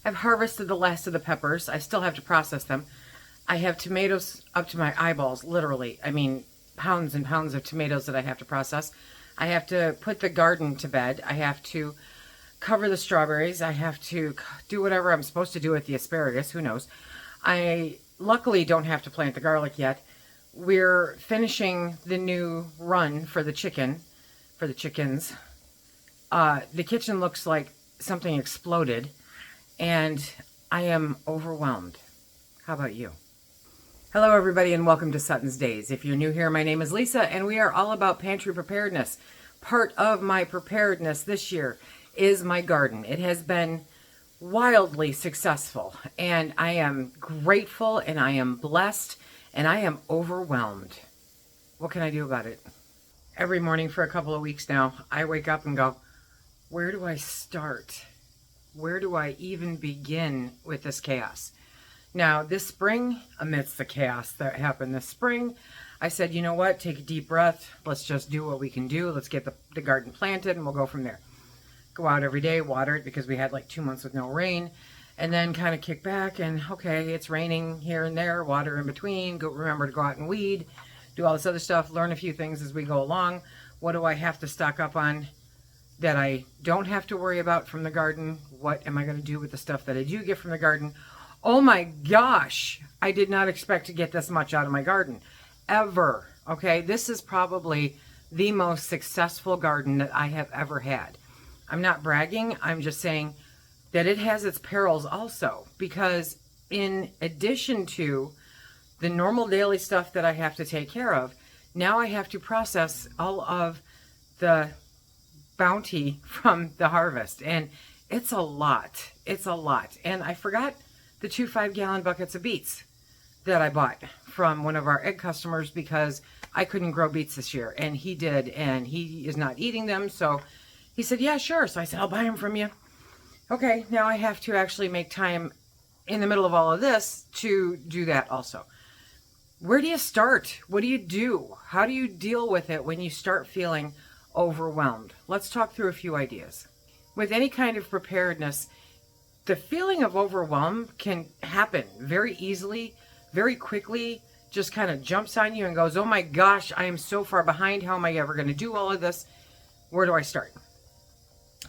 I've harvested the last of the peppers. I still have to process them. I have tomatoes up to my eyeballs, literally. I mean, pounds and pounds of tomatoes that I have to process. I have to put the garden to bed. I have to cover the strawberries. I have to do whatever I'm supposed to do with the asparagus. Who knows? I luckily don't have to plant the garlic yet. We're finishing the new run for the chickens. The kitchen looks like something exploded, and I am overwhelmed. How about you? Hello, everybody, and welcome to SuttonsDaze. If you're new here, my name is Lisa, and we are all about pantry preparedness. Part of my preparedness this year is my garden. It has been wildly successful, and I am grateful, and I am blessed, and I am overwhelmed. What can I do about it? Every morning for a couple of weeks now, I wake up and go, where do I start? Where do I even begin with this chaos? Now, this spring, amidst the chaos that happened this spring, I said, you know what? Take a deep breath. Let's just do what we can do. Let's get the garden planted, and we'll go from there. Go out every day, water it, because we had like 2 months with no rain, and then kind of kick back and, okay, it's raining here and there, water in between. Remember to go out and weed, do all this other stuff, learn a few things as we go along. What do I have to stock up on that I don't have to worry about from the garden? What am I going to do with the stuff that I do get from the garden? Oh my gosh, I did not expect to get this much out of my garden, ever. Okay, this is probably the most successful garden that I have ever had. I'm not bragging, I'm just saying that it has its perils also, because in addition to the normal daily stuff that I have to take care of, now I have to process all of the bounty from the harvest, and it's a lot. It's a lot. And I forgot the 2 5-gallon buckets of beets that I bought from one of our egg customers, because I couldn't grow beets this year, and he did, and he is not eating them. So he said, yeah, sure. So I said, I'll buy them from you. Okay, now I have to actually make time in the middle of all of this to do that also. Where do you start? What do you do? How do you deal with it when you start feeling overwhelmed? Let's talk through a few ideas. With any kind of preparedness, the feeling of overwhelm can happen very easily, very quickly, just kind of jumps on you and goes, oh my gosh, I am so far behind. How am I ever going to do all of this? Where do I start?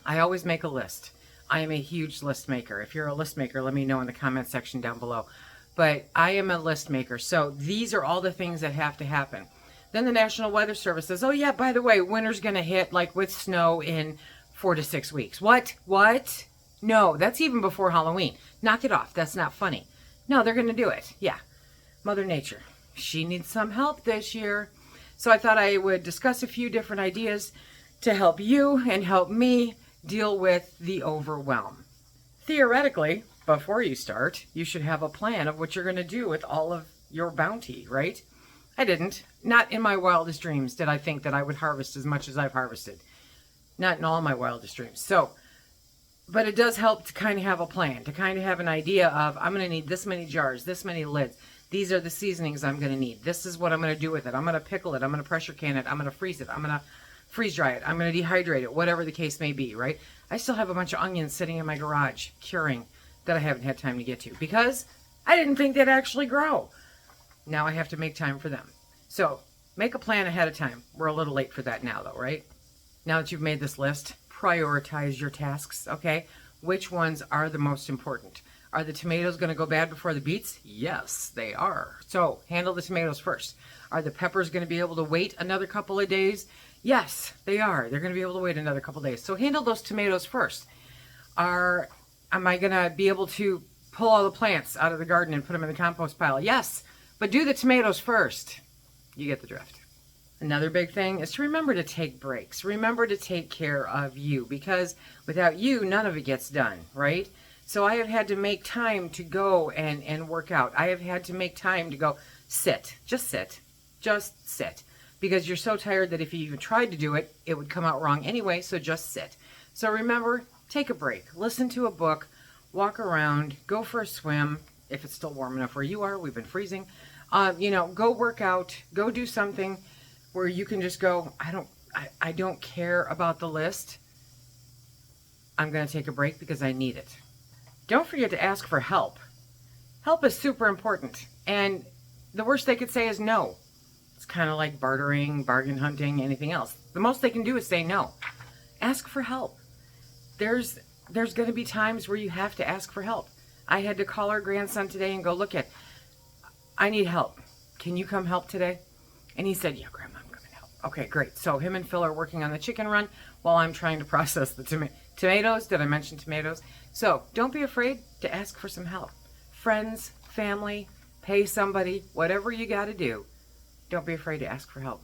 I always make a list. I am a huge list maker. If you're a list maker, let me know in the comment section down below. But I am a list maker. So these are all the things that have to happen. Then the National Weather Service says, oh yeah, by the way, winter's going to hit like with snow in 4 to 6 weeks. What? No, that's even before Halloween. Knock it off. That's not funny. No, they're going to do it. Yeah. Mother Nature. She needs some help this year. So I thought I would discuss a few different ideas to help you and help me deal with the overwhelm. Theoretically, before you start, you should have a plan of what you're going to do with all of your bounty, right? I didn't. Not in my wildest dreams did I think that I would harvest as much as I've harvested. Not in all my wildest dreams. But it does help to kind of have a plan, to kind of have an idea of, I'm going to need this many jars, this many lids. These are the seasonings I'm going to need. This is what I'm going to do with it. I'm going to pickle it. I'm going to pressure can it. I'm going to freeze it. I'm going to freeze dry it. I'm going to dehydrate it, whatever the case may be, right? I still have a bunch of onions sitting in my garage, curing, that I haven't had time to get to, because I didn't think they'd actually grow. Now I have to make time for them. So make a plan ahead of time. We're a little late for that now, though, right? Now that you've made this list, prioritize your tasks, okay? Which ones are the most important? Are the tomatoes going to go bad before the beets? Yes, they are. So handle the tomatoes first. Are the peppers going to be able to wait another couple of days? Yes, they are. They're going to be able to wait another couple of days. So handle those tomatoes first. Am I going to be able to pull all the plants out of the garden and put them in the compost pile? Yes, but do the tomatoes first. You get the drift. Another big thing is to remember to take breaks. Remember to take care of you, because without you, none of it gets done, right? So I have had to make time to go and work out. I have had to make time to go sit. Just sit. Just sit. Because you're so tired that if you even tried to do it, it would come out wrong anyway, so just sit. So remember, take a break. Listen to a book. Walk around. Go for a swim. If it's still warm enough where you are. We've been freezing. Go work out. Go do something where you can just go, I don't care about the list. I'm going to take a break because I need it. don't forget to ask for help. Help is super important. And the worst they could say is no. It's kind of like bartering, bargain hunting, anything else. The most they can do is say no. Ask for help. There's going to be times where you have to ask for help. I had to call our grandson today and go, look at, I need help. Can you come help today? And he said, yeah, Grandma, I'm coming to help. Okay, great. So him and Phil are working on the chicken run while I'm trying to process the tomatoes. Did I mention tomatoes? So don't be afraid to ask for some help. Friends, family, pay somebody, whatever you got to do. Don't be afraid to ask for help.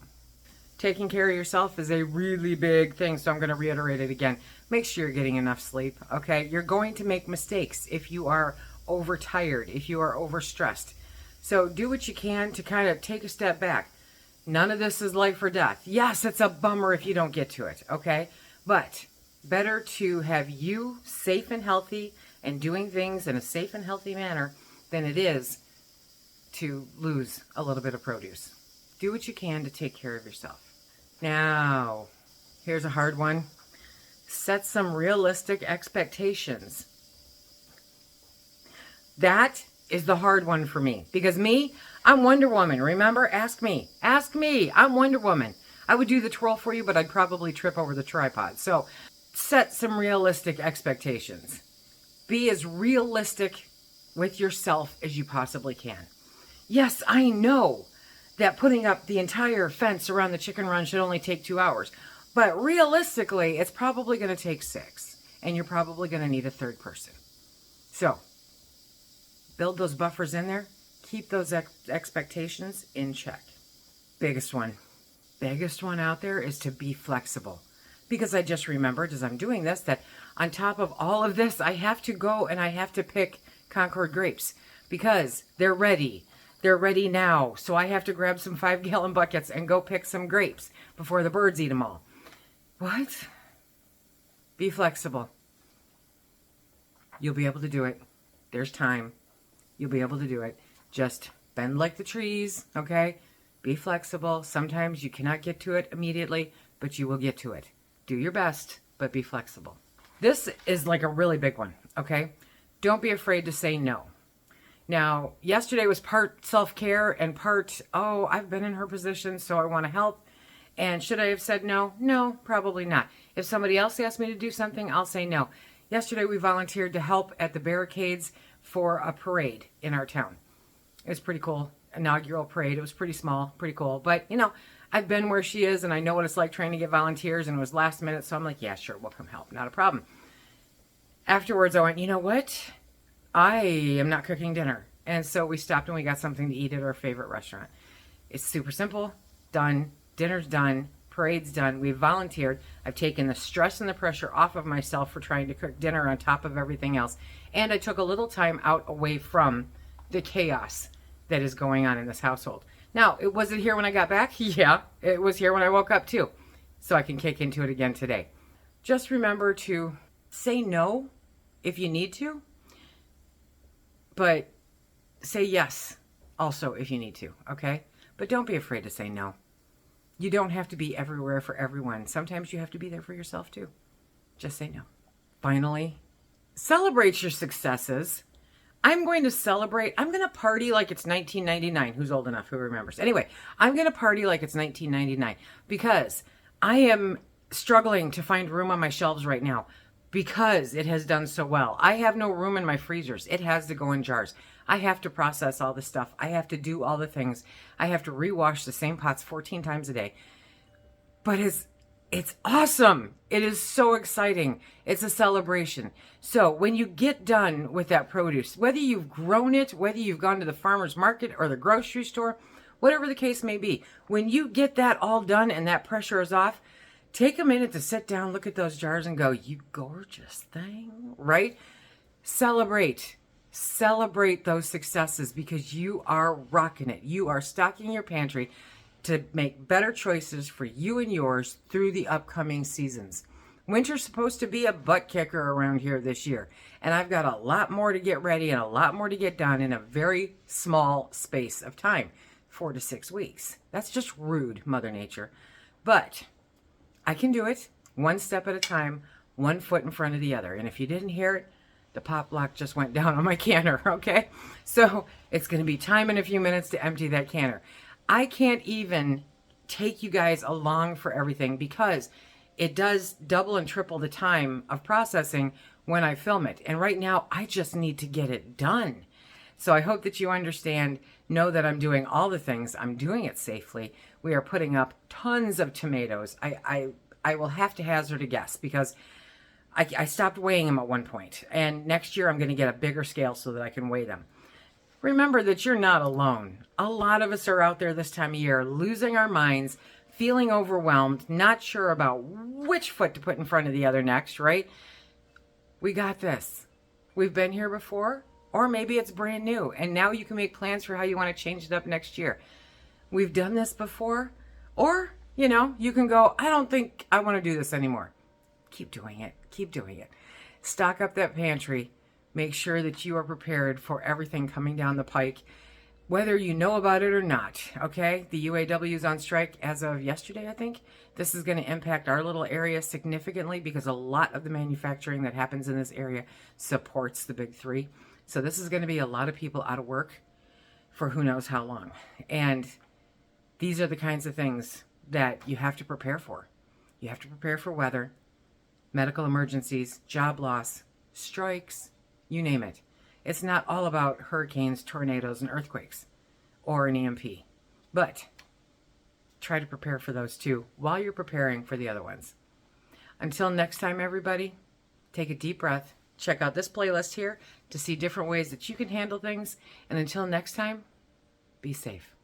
Taking care of yourself is a really big thing, so I'm going to reiterate it again. Make sure you're getting enough sleep, okay? You're going to make mistakes if you are overtired, if you are overstressed. So do what you can to kind of take a step back. None of this is life or death. Yes, it's a bummer if you don't get to it, okay? But better to have you safe and healthy and doing things in a safe and healthy manner than it is to lose a little bit of produce. Do what you can to take care of yourself. Now, here's a hard one. Set some realistic expectations. That is the hard one for me. Because me, I'm Wonder Woman. Remember? Ask me. Ask me. I'm Wonder Woman. I would do the twirl for you, but I'd probably trip over the tripod. So, set some realistic expectations. Be as realistic with yourself as you possibly can. Yes, I know that putting up the entire fence around the chicken run should only take 2 hours. But realistically, it's probably going to take 6. And you're probably going to need a third person. So, build those buffers in there. Keep those expectations in check. Biggest one out there is to be flexible. Because I just remembered as I'm doing this that on top of all of this, I have to go and I have to pick Concord grapes. Because they're ready. They're ready now. So I have to grab some 5-gallon buckets and go pick some grapes before the birds eat them all. What? Be flexible. You'll be able to do it. There's time. You'll be able to do it. Just bend like the trees, okay? Be flexible. Sometimes you cannot get to it immediately, but you will get to it. Do your best, but be flexible. This is like a really big one, okay? Don't be afraid to say no. Now, yesterday was part self-care and part, oh, I've been in her position, so I want to help. And should I have said no? No, probably not. If somebody else asked me to do something, I'll say no. Yesterday, we volunteered to help at the barricades for a parade in our town. It was pretty cool. Inaugural parade. It was pretty small, pretty cool. But, you know, I've been where she is, and I know what it's like trying to get volunteers, and it was last minute, so I'm like, yeah, sure, we'll come help. Not a problem. Afterwards, I went, you know what? I am not cooking dinner. And so we stopped and we got something to eat at our favorite restaurant. It's super simple. Done. Dinner's done. Parade's done. We've volunteered. I've taken the stress and the pressure off of myself for trying to cook dinner on top of everything else. And I took a little time out away from the chaos that is going on in this household. Now, was it here when I got back? Yeah, it was here when I woke up too. So I can kick into it again today. Just remember to say no if you need to. But say yes also if you need to, okay? But don't be afraid to say no. You don't have to be everywhere for everyone. Sometimes you have to be there for yourself too. Just say no. Finally, celebrate your successes. I'm going to celebrate. I'm going to party like it's 1999. Who's old enough? Who remembers? Anyway, I'm going to party like it's 1999 because I am struggling to find room on my shelves right now because it has done so well. I have no room in my freezers. It has to go in jars. I have to process all the stuff. I have to do all the things. I have to rewash the same pots 14 times a day. But it's awesome. It is so exciting. It's a celebration. So when you get done with that produce, whether you've grown it, whether you've gone to the farmer's market or the grocery store, whatever the case may be, when you get that all done and that pressure is off, take a minute to sit down, look at those jars and go, you gorgeous thing, right? Celebrate those successes because you are rocking it. You are stocking your pantry to make better choices for you and yours through the upcoming seasons. Winter's supposed to be a butt kicker around here this year. And I've got a lot more to get ready and a lot more to get done in a very small space of time. 4 to 6 weeks. That's just rude, Mother Nature. But I can do it one step at a time, one foot in front of the other. And if you didn't hear it, The pop lock just went down on my canner, okay? So it's going to be time in a few minutes to empty that canner. I can't even take you guys along for everything because it does double and triple the time of processing when I film it. And right now, I just need to get it done. So I hope that you understand, know that I'm doing all the things. I'm doing it safely. We are putting up tons of tomatoes. I will have to hazard a guess because I stopped weighing them at one point. And next year I'm going to get a bigger scale so that I can weigh them. Remember that you're not alone. A lot of us are out there this time of year losing our minds, feeling overwhelmed, not sure about which foot to put in front of the other next, right? We got this. We've been here before, or maybe it's brand new, and now you can make plans for how you want to change it up next year. We've done this before, or, you can go, I don't think I want to do this anymore. Keep doing it. Keep doing it. Stock up that pantry. Make sure that you are prepared for everything coming down the pike, whether you know about it or not, okay? The UAW is on strike as of yesterday, I think. This is going to impact our little area significantly because a lot of the manufacturing that happens in this area supports the big three. So this is going to be a lot of people out of work for who knows how long. And these are the kinds of things that you have to prepare for. You have to prepare for weather, medical emergencies, job loss, strikes, you name it. It's not all about hurricanes, tornadoes, and earthquakes, or an EMP. But try to prepare for those too while you're preparing for the other ones. Until next time, everybody, take a deep breath. Check out this playlist here to see different ways that you can handle things. And until next time, be safe.